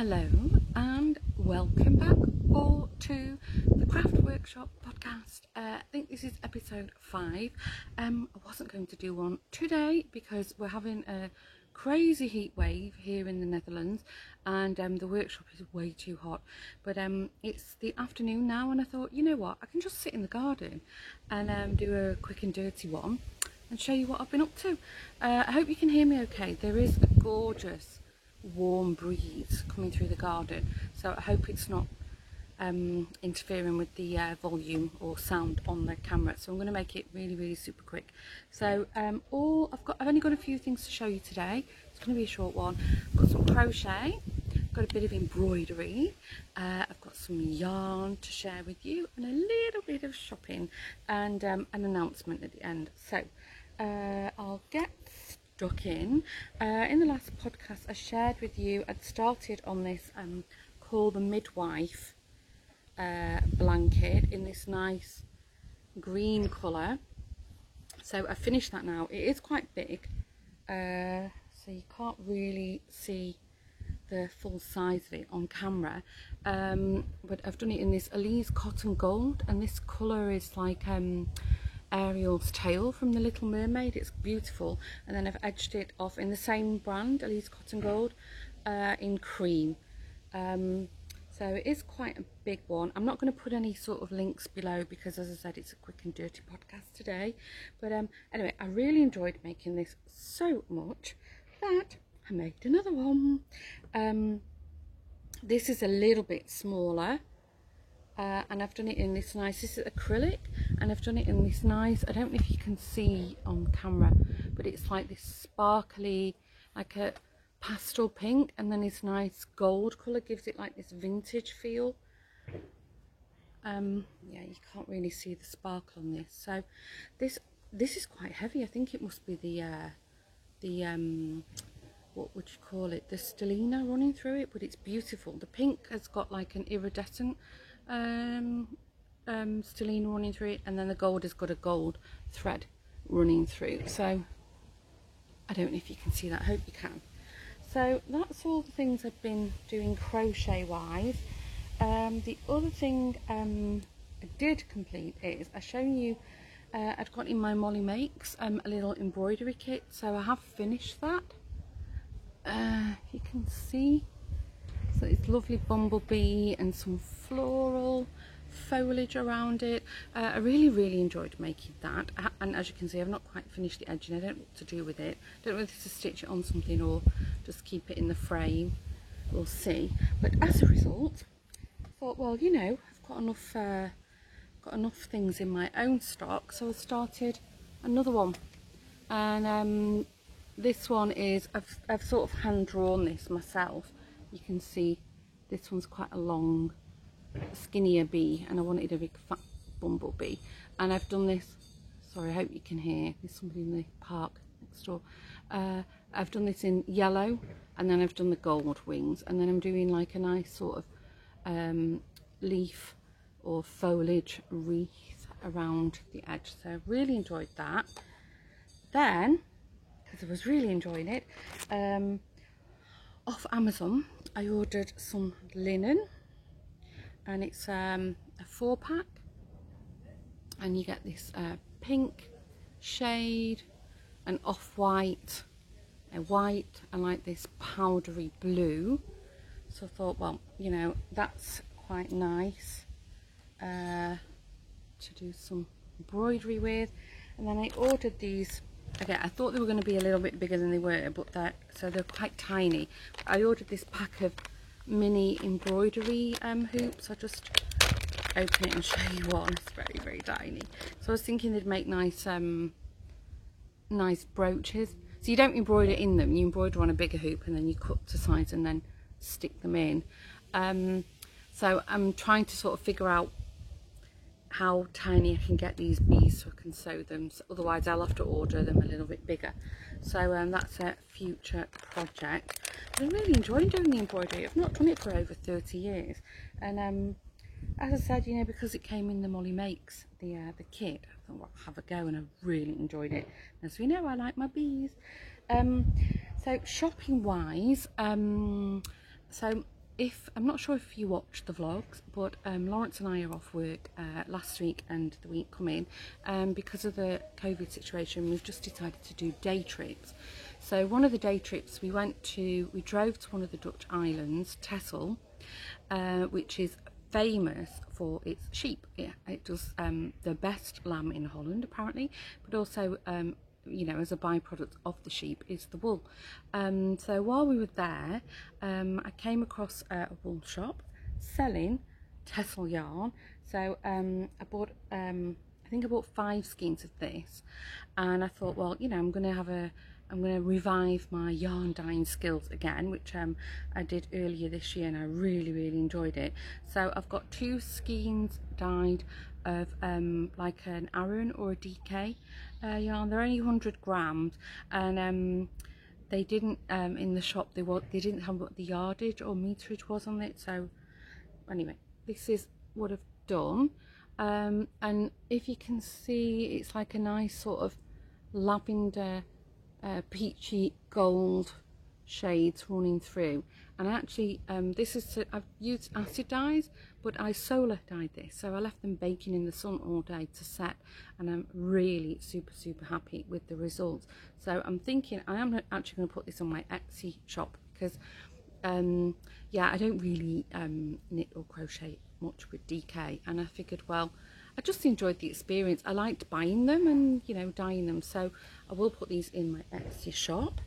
Hello and welcome back all to the Craft Workshop podcast. I think this is episode 5. I wasn't going to do one today because we're having a crazy heat wave here in the Netherlands and the workshop is way too hot, but it's the afternoon now and I thought, you know what, I can just sit in the garden and do a quick and dirty one and show you what I've been up to. I hope you can hear me okay. There is a gorgeous warm breeze coming through the garden, so I hope it's not interfering with the volume or sound on the camera, so I'm going to make it really super quick. So I've only got a few things to show you today. It's going to be a short one. I've got some crochet, got a bit of embroidery, I've got some yarn to share with you, and a little bit of shopping and an announcement at the end. So I'll get stuck in. In the last podcast I shared with you, I'd started on this Call the Midwife blanket in this nice green colour. So I finished that now. It is quite big, so you can't really see the full size of it on camera, but I've done it in this Elise Cotton Gold, and this colour is like Ariel's tail from The Little Mermaid. It's beautiful. And then I've edged it off in the same brand, Elise Cotton Gold, in cream. So it is quite a big one. I'm not going to put any sort of links below because, as I said, it's a quick and dirty podcast today. But anyway, I really enjoyed making this so much that I made another one. This is a little bit smaller. And I've done it in this nice, this is acrylic, and I've done it in this nice, I don't know if you can see on camera, but it's like this sparkly, like a pastel pink, and then this nice gold colour gives it like this vintage feel. Yeah, you can't really see the sparkle on this. So this is quite heavy. I think it must be the what would you call it, the stellina running through it, but it's beautiful. The pink has got like an iridescent stellina running through it, and then the gold has got a gold thread running through. So I don't know if you can see that. I hope you can. So that's all the things I've been doing crochet wise. The other thing I did complete is I shown you I'd got in my Molly Makes a little embroidery kit, so I have finished that. You can see, so it's lovely bumblebee and some floral foliage around it. I really enjoyed making that, and as you can see I've not quite finished the edging. I don't know what to do with it. I don't know whether to stitch it on something or just keep it in the frame. We'll see. But as a result, I thought, well, you know, I've got enough things in my own stock, so I started another one. And this one is, I've sort of hand drawn this myself. You can see this one's quite a long, skinnier bee, and I wanted a big fat bumblebee. And I've done this, sorry, I hope you can hear, there's somebody in the park next door. I've done this in yellow, and then I've done the gold wings, and then I'm doing like a nice sort of leaf or foliage wreath around the edge. So I really enjoyed that. Then, because I was really enjoying it, off Amazon I ordered some linen, and it's a 4-pack, and you get this pink shade, an off-white, a white, and like this powdery blue. So I thought, well, you know, that's quite nice to do some embroidery with. And then I ordered these. Okay, I thought they were going to be a little bit bigger than they were, but they're quite tiny. I ordered this pack of mini embroidery hoops. I'll just open it and show you one. It's very tiny. So I was thinking they'd make nice nice brooches. So you don't embroider in them, you embroider on a bigger hoop and then you cut to size and then stick them in. So I'm trying to sort of figure out how tiny I can get these bees so I can sew them, so otherwise I'll have to order them a little bit bigger. So that's a future project. But I'm really enjoying doing the embroidery. I've not done it for over 30 years, and as I said, you know, because it came in the Molly Makes, the kit, I thought, well, I'll have a go, and I really enjoyed it. As we know, I like my bees. So shopping wise, so if I'm not sure if you watched the vlogs, but Lawrence and I are off work last week and the week coming, because of the COVID situation. We've just decided to do day trips. So one of the day trips we drove to one of the Dutch islands, Texel, which is famous for its sheep. It does the best lamb in Holland apparently, but also you know, as a byproduct of the sheep is the wool. So while we were there, I came across a wool shop selling Texel yarn. So I bought I think I bought 5 skeins of this, and I thought, well, you know, I'm going to revive my yarn dyeing skills again, which I did earlier this year, and I really enjoyed it. So I've got 2 skeins dyed of like an Aran or a DK yarn. They're only 100 grams, and they didn't in the shop, they didn't have what the yardage or meterage was on it. So anyway, this is what I've done, and if you can see, it's like a nice sort of lavender peachy gold shades running through. And actually I've used acid dyes, but I solar dyed this, so I left them baking in the sun all day to set, and I'm really super happy with the results. So I'm thinking I am actually going to put this on my Etsy shop, because yeah, I don't really knit or crochet much with DK, and I figured, well, I just enjoyed the experience. I liked buying them and, you know, dyeing them, so I will put these in my Etsy shop.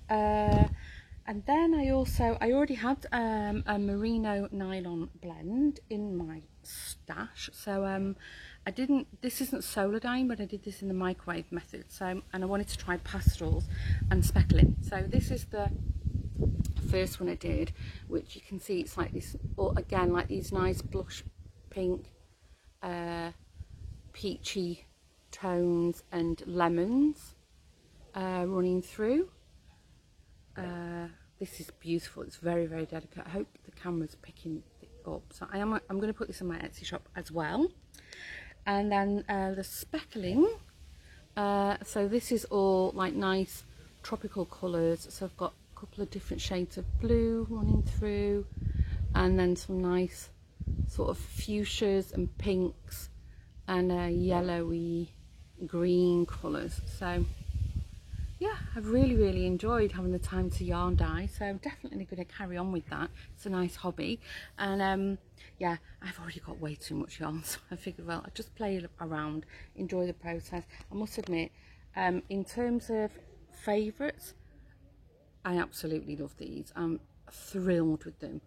And then I already had a merino nylon blend in my stash, so this isn't solar dyeing, but I did this in the microwave method. So, and I wanted to try pastorals and speckling. So this is the first one I did, which you can see it's like this, or again, like these nice blush pink, peachy tones and lemons running through. This is beautiful. It's very delicate. I hope the camera's picking it up. So I'm going to put this in my Etsy shop as well. And then the speckling. So this is all like nice tropical colours. So I've got a couple of different shades of blue running through, and then some nice sort of fuchsias and pinks and yellowy green colours. So yeah, I've really enjoyed having the time to yarn dye, so I'm definitely going to carry on with that. It's a nice hobby, and yeah, I've already got way too much yarn, so I figured, well, I'll just play around, enjoy the process. I must admit, in terms of favourites, I absolutely love these. I'm thrilled with them.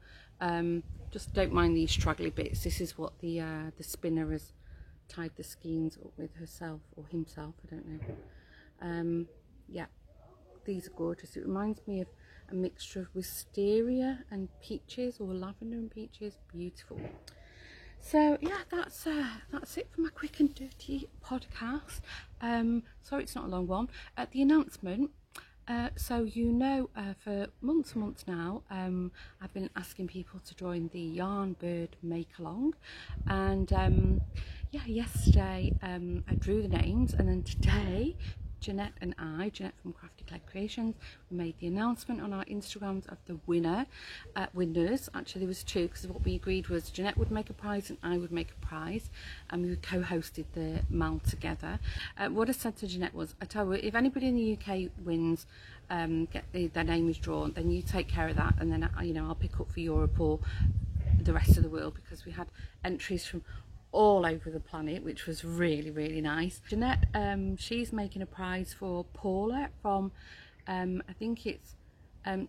Just don't mind these straggly bits. This is what the spinner has tied the skeins up with herself, or himself, I don't know. Yeah, these are gorgeous. It reminds me of a mixture of wisteria and peaches, or lavender and peaches. Beautiful. So yeah, that's it for my quick and dirty podcast. Sorry it's not a long one. The announcement. So you know, for months and months now, I've been asking people to join the Yarn Bird Make Along, and yeah, yesterday I drew the names, and then today Jeanette and Jeanette from Crafty Clay Creations, made the announcement on our Instagrams of the winners. Actually, there was 2, because what we agreed was Jeanette would make a prize and I would make a prize, and we co-hosted the mal together. What I said to Jeanette was, I tell her, if anybody in the UK wins, their name is drawn, then you take care of that, and then you know, I'll pick up for Europe or the rest of the world, because we had entries from all over the planet, which was really nice. Jeanette, she's making a prize for Paula from I think it's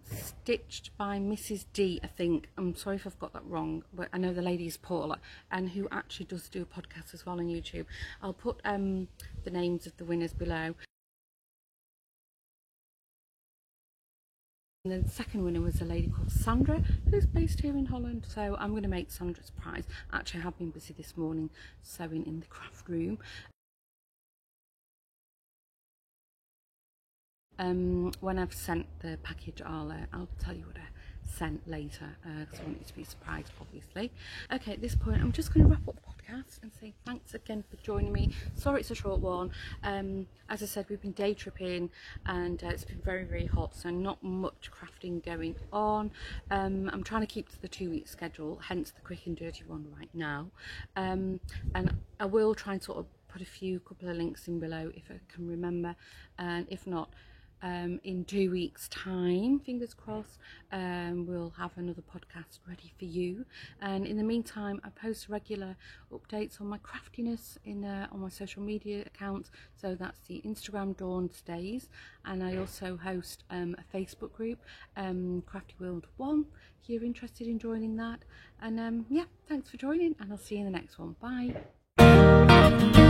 Stitched by Mrs. D, I think. I'm sorry if I've got that wrong, but I know the lady is Paula, and who actually does do a podcast as well on YouTube. I'll put the names of the winners below. And the second winner was a lady called Sandra, who's based here in Holland. So I'm going to make Sandra's prize. Actually, I have been busy this morning sewing in the craft room. When I've sent the package, I'll tell you what I sent later, because I want you to be surprised, obviously. Okay, at this point I'm just going to wrap up the podcast and say thanks again for joining me. Sorry it's a short one. As I said, we've been day tripping and it's been very, very hot, so not much crafting going on. I'm trying to keep to the 2-week schedule, hence the quick and dirty one right now. And I will try and sort of put a couple of links in below if I can remember, and if not, in 2 weeks time, fingers crossed, we'll have another podcast ready for you. And in the meantime, I post regular updates on my craftiness on my social media accounts. So that's the Instagram Dawn Stays, and I also host a Facebook group, Crafty World 1, if you're interested in joining that. And yeah, thanks for joining, and I'll see you in the next one. Bye.